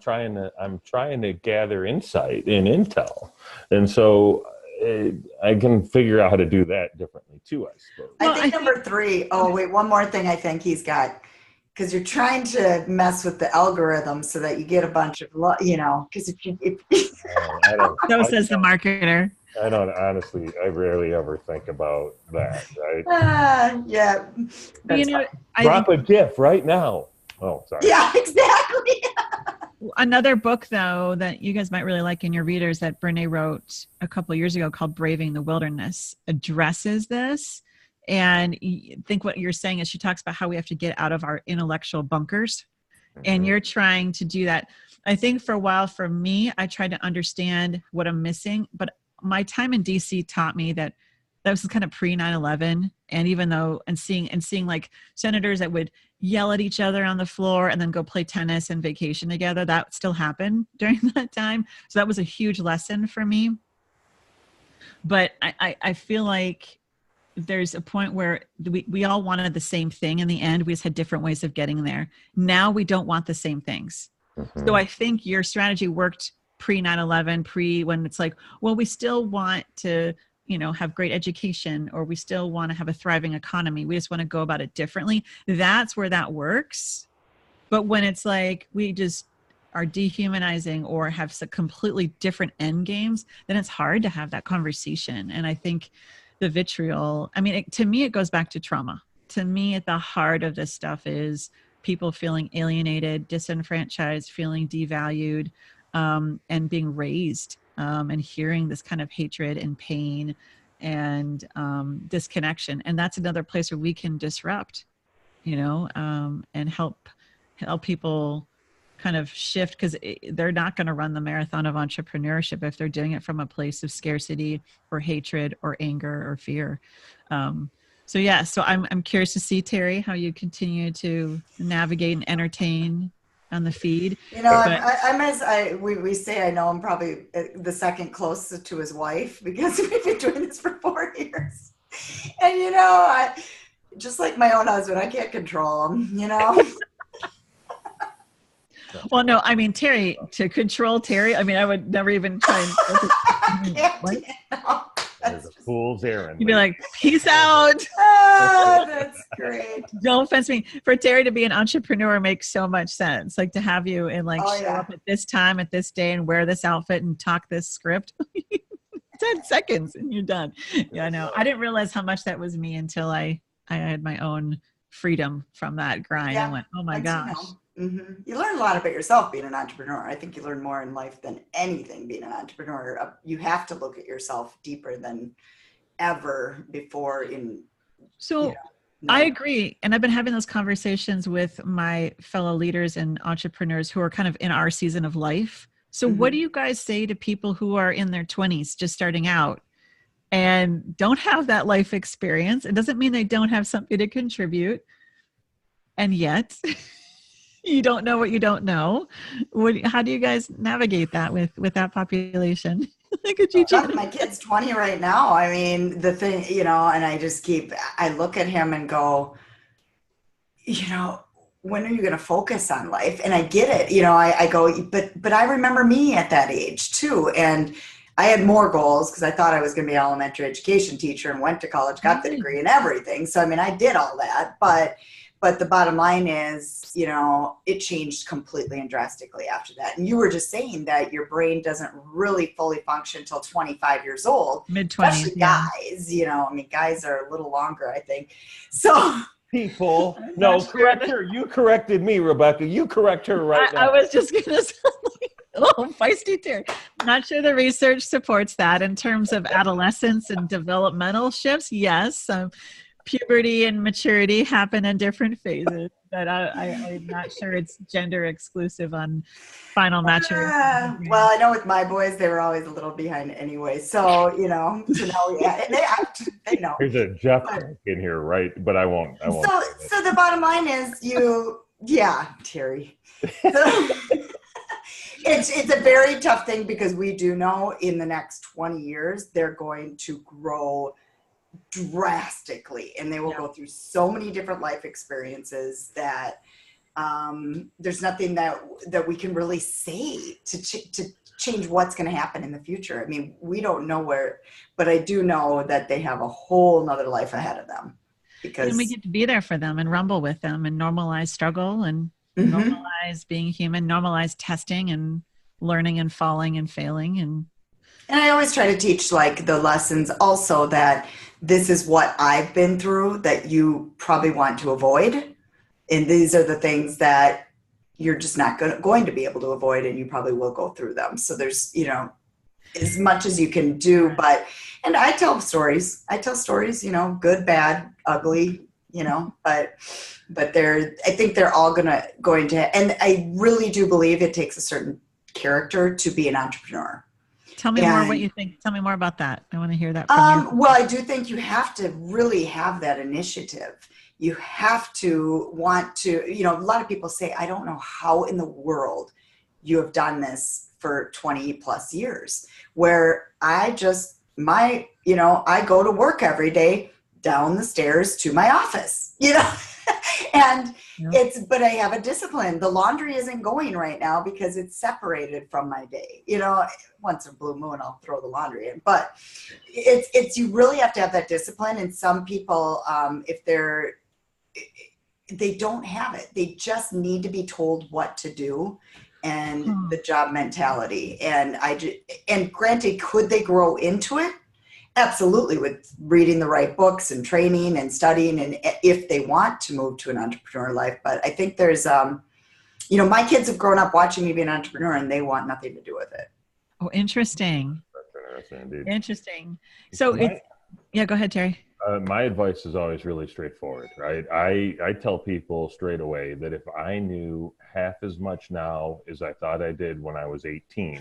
trying to gather insight and intel, and so I can figure out how to do that differently too, I suppose. I think number three. Oh wait, one more thing I think he's got. Because you're trying to mess with the algorithm so that you get a bunch of, because So says the marketer. I don't, honestly, I rarely ever think about that, right? Yeah. Drop a GIF right now. Oh, sorry. Yeah, exactly. Another book, though, that you guys might really like in your readers that Brene wrote a couple of years ago called Braving the Wilderness addresses this. And I think what you're saying is she talks about how we have to get out of our intellectual bunkers. Mm-hmm. And you're trying to do that. I think for a while, for me, I tried to understand what I'm missing. But my time in DC taught me that was kind of pre 9/11. And even though, and seeing like senators that would yell at each other on the floor and then go play tennis and vacation together, that still happened during that time. So that was a huge lesson for me. But I feel like there's a point where we all wanted the same thing in the end. We just had different ways of getting there. Now we don't want the same things. Mm-hmm. So I think your strategy worked pre 9/11, when it's like, well, we still want to, have great education, or we still want to have a thriving economy. We just want to go about it differently. That's where that works. But when it's like, we just are dehumanizing or have some completely different end games, then it's hard to have that conversation. And I think the vitriol, to me, it goes back to trauma. To me, at the heart of this stuff is people feeling alienated, disenfranchised, feeling devalued, and being raised, and hearing this kind of hatred and pain and disconnection. And that's another place where we can disrupt, and help people kind of shift, because they're not going to run the marathon of entrepreneurship if they're doing it from a place of scarcity or hatred or anger or fear. So I'm curious to see, Terry, how you continue to navigate and entertain on the feed. You know, we say I know I'm probably the second closest to his wife because we've been doing this for 4 years. And, you know, just like my own husband, I can't control him, you know? Well, no, I mean, Terry, to control Terry, I mean, I would never even try and There's a fool's errand. You'd be like, peace out. Oh, that's great. Don't fence me. For Terry to be an entrepreneur makes so much sense. Like to have you and like show up at this time, at this day and wear this outfit and talk this script. 10 seconds and you're done. Yeah, I know. I didn't realize how much that was me until I had my own freedom from that grind. I went, oh my gosh. You learn a lot about yourself being an entrepreneur. I think you learn more in life than anything being an entrepreneur. You have to look at yourself deeper than ever before I agree. And I've been having those conversations with my fellow leaders and entrepreneurs who are kind of in our season of life. So what do you guys say to people who are in their 20s, just starting out and don't have that life experience? It doesn't mean they don't have something to contribute. And yet you don't know what you don't know. How do you guys navigate that with that population? Look at you, my kid's 20 right now. I mean, the thing, you know, and I look at him and go, you know, when are you going to focus on life? And I get it. You know, I go, but I remember me at that age too. And I had more goals because I thought I was going to be an elementary education teacher and went to college, got the degree and everything. So, I mean, I did all that, but the bottom line is, you know, it changed completely and drastically after that. And you were just saying that your brain doesn't really fully function until 25 years old. Mid-20s, especially guys, you know, I mean, guys are a little longer, I think. So people, no, correct her. You corrected me, Rebecca. You correct her right now. I was just going to say, oh, feisty Terry. I'm not sure the research supports that in terms of adolescence and developmental shifts. Yes, puberty and maturity happen in different phases, but I'm not sure it's gender exclusive on final maturity. Well, I know with my boys, they were always a little behind anyway. So, you know, so now they know. There's a Jeff in here, right? But I won't. So the bottom line is Terry. It's a very tough thing because we do know in the next 20 years, they're going to grow drastically and they will go through so many different life experiences that there's nothing that we can really say to change what's going to happen in the future. I mean, we don't know where, but I do know that they have a whole nother life ahead of them because we get to be there for them and rumble with them and normalize struggle and normalize being human, normalize testing and learning and falling and failing. And I always try to teach like the lessons also that this is what I've been through that you probably want to avoid. And these are the things that you're just not going to be able to avoid and you probably will go through them. So there's, you know, as much as you can do, and I tell stories, you know, good, bad, ugly, you know, but I think they're all going to, and I really do believe it takes a certain character to be an entrepreneur. Tell me more what you think. Tell me more about that. I want to hear that from you. Well, I do think you have to really have that initiative. You have to want to, you know, a lot of people say, I don't know how in the world you have done this for 20 plus years, where I go to work every day down the stairs to my office, you know, and but I have a discipline. The laundry isn't going right now because it's separated from my day, you know. Once a blue moon, I'll throw the laundry in, but it's you really have to have that discipline. And some people, if they don't have it, they just need to be told what to do and the job mentality. And granted, could they grow into it? Absolutely, with reading the right books and training and studying, and if they want to move to an entrepreneur life. But I think there's, you know, my kids have grown up watching me be an entrepreneur and they want nothing to do with it. Oh, interesting. That's interesting, indeed. Interesting. So go ahead, Terry. My advice is always really straightforward, right? I tell people straight away that if I knew half as much now as I thought I did when I was 18,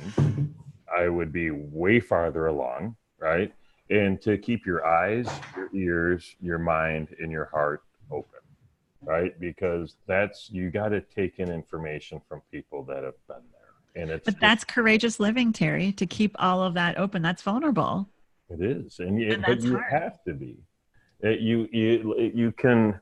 I would be way farther along, right? And to keep your eyes, your ears, your mind, and your heart open, right? Because you got to take in information from people that have been there. And But that's courageous living, Terry, to keep all of that open. That's vulnerable. it is. And But that's you hard. have to be. You can,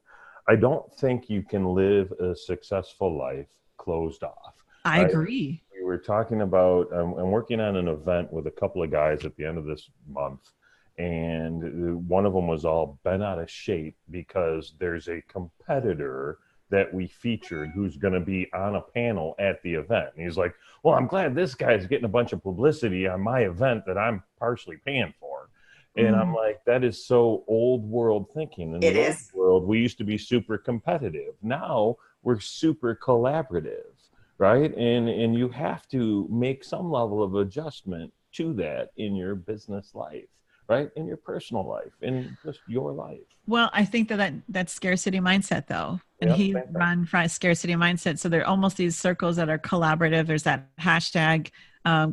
I don't think you can live a successful life closed off. I Right? agree. We were talking about, I'm working on an event with a couple of guys at the end of this month, and one of them was all bent out of shape because there's a competitor that we featured who's going to be on a panel at the event. And he's like, well, I'm glad this guy's getting a bunch of publicity on my event that I'm partially paying for. And I'm like, that is so old world thinking. In It the old is. world, we used to be super competitive. Now we're super collaborative, right? And you have to make some level of adjustment to that in your business life, right? In your personal life, in just your life. Well, I think that's scarcity mindset though. And Yep, he same thing. run from scarcity mindset. So there are almost these circles that are collaborative. There's that hashtag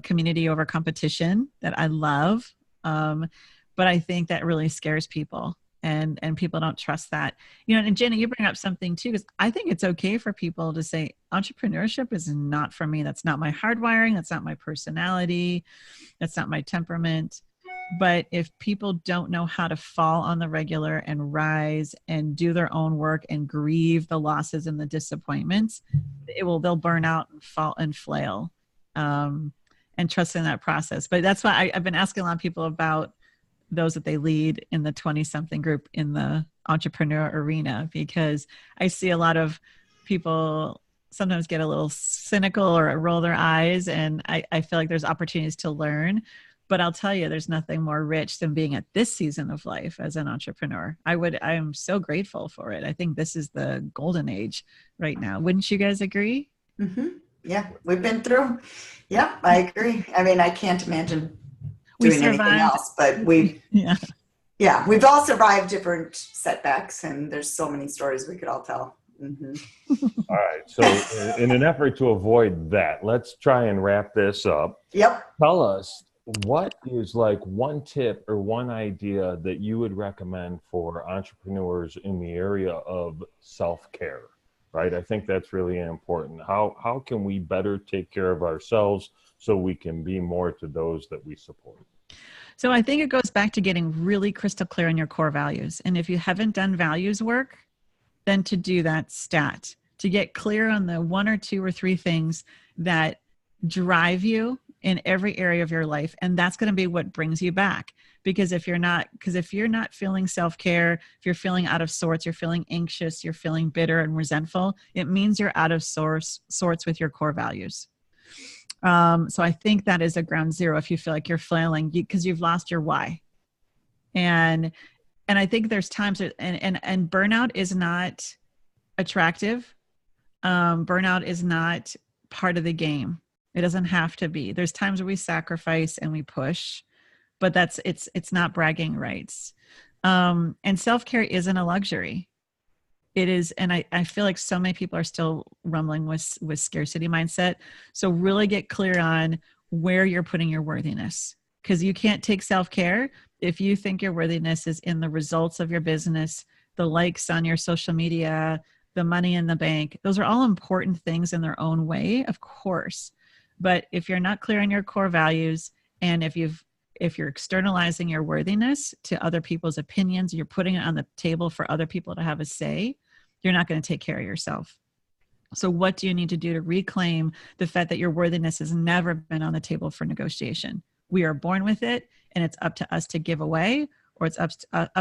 community over competition that I love. But I think that really scares people, and people don't trust that. And Jenny, you bring up something too, because I think it's okay for people to say entrepreneurship is not for me. That's not my hardwiring. That's not my personality. That's not my temperament. But if people don't know how to fall on the regular and rise and do their own work and grieve the losses and the disappointments, they'll burn out and fall and flail, and trust in that process. But that's why I've been asking a lot of people about those that they lead in the 20-something group in the entrepreneur arena, because I see a lot of people sometimes get a little cynical or roll their eyes, and I feel like there's opportunities to learn. But I'll tell you, there's nothing more rich than being at this season of life as an entrepreneur. I am so grateful for it. I think this is the golden age right now. Wouldn't you guys agree? Mm-hmm. Yeah, we've been through. Yep, I agree. I mean, I can't imagine We doing anything survived. else, but yeah, we've all survived different setbacks, and there's so many stories we could all tell. Mm-hmm. All right. So in an effort to avoid that, let's try and wrap this up. Yep. Tell us, what is like one tip or one idea that you would recommend for entrepreneurs in the area of self-care, right? I think that's really important. How can we better take care of ourselves so we can be more to those that we support? So I think it goes back to getting really crystal clear on your core values. And if you haven't done values work, then to do that to get clear on the one or two or three things that drive you in every area of your life. And that's going to be what brings you back. Because if you're not feeling self-care, if you're feeling out of sorts, you're feeling anxious, you're feeling bitter and resentful, it means you're out of sorts with your core values. So I think that is a ground zero if you feel like you're flailing because you've lost your why. And I think there's times and burnout is not attractive. Burnout is not part of the game. It doesn't have to be. There's times where we sacrifice and we push, but it's not bragging rights. And self-care isn't a luxury. It is, and I feel like so many people are still rumbling with scarcity mindset. So really get clear on where you're putting your worthiness, because you can't take self-care if you think your worthiness is in the results of your business, the likes on your social media, the money in the bank. Those are all important things in their own way, of course. But if you're not clear on your core values, and if you're externalizing your worthiness to other people's opinions, you're putting it on the table for other people to have a say, you're not going to take care of yourself. So what do you need to do to reclaim the fact that your worthiness has never been on the table for negotiation? We are born with it, and it's up to us to give away, or it's up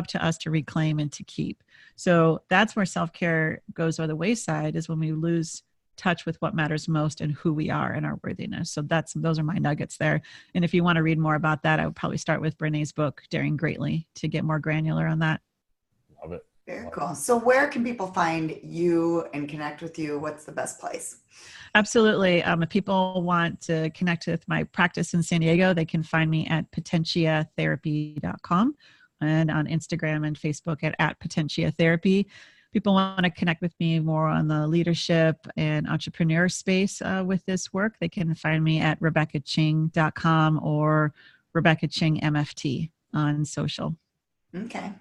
to us to reclaim and to keep. So that's where self-care goes by the wayside, is when we lose touch with what matters most and who we are and our worthiness. So those are my nuggets there. And if you want to read more about that, I would probably start with Brené's book, Daring Greatly, to get more granular on that. Love it. Very cool. So where can people find you and connect with you? What's the best place? Absolutely. If people want to connect with my practice in San Diego, they can find me at potentiatherapy.com and on Instagram and Facebook at Potentia Therapy. People want to connect with me more on the leadership and entrepreneur space with this work, they can find me at RebeccaChing.com or Rebecca Ching MFT on social. Okay,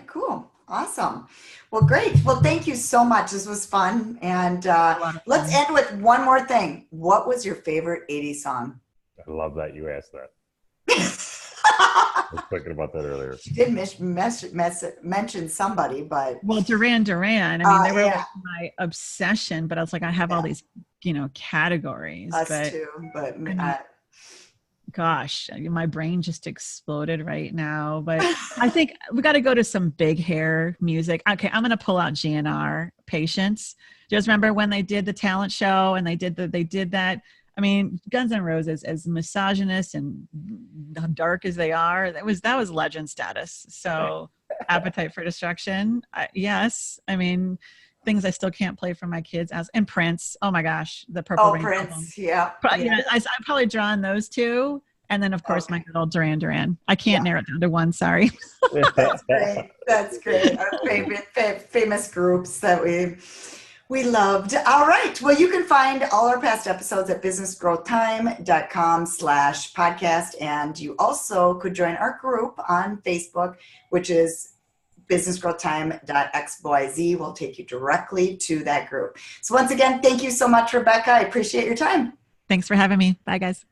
cool. Awesome. Well, great. Well, thank you so much. This was fun. And A lot of let's fun. end with one more thing. What was your favorite 80s song? I love that you asked that. I was thinking about that earlier. She did mention somebody, but Well, Duran Duran. I mean, they were yeah, like my obsession, but I was like, I have all these, categories. us But too. But I mean, gosh, my brain just exploded right now. But I think we got to go to some big hair music. Okay, I'm going to pull out GNR, Patience. Just remember when they did the talent show and they did that. I mean, Guns N' Roses, as misogynist and dark as they are, that was legend status. So, Appetite for Destruction, yes. I mean, things I still can't play for my kids. And Prince, oh my gosh, the Purple oh, Rain album. Prince, yeah, yeah. I probably drawn those two, and then of course my Okay. good old Duran Duran. I can't Yeah. narrow it down to one. Sorry. That's great. That's great. Our favorite famous groups that we loved. All right. Well, you can find all our past episodes at businessgrowthtime.com/podcast. And you also could join our group on Facebook, which is businessgrowthtime.xyz. Will take you directly to that group. So once again, thank you so much, Rebecca. I appreciate your time. Thanks for having me. Bye, guys.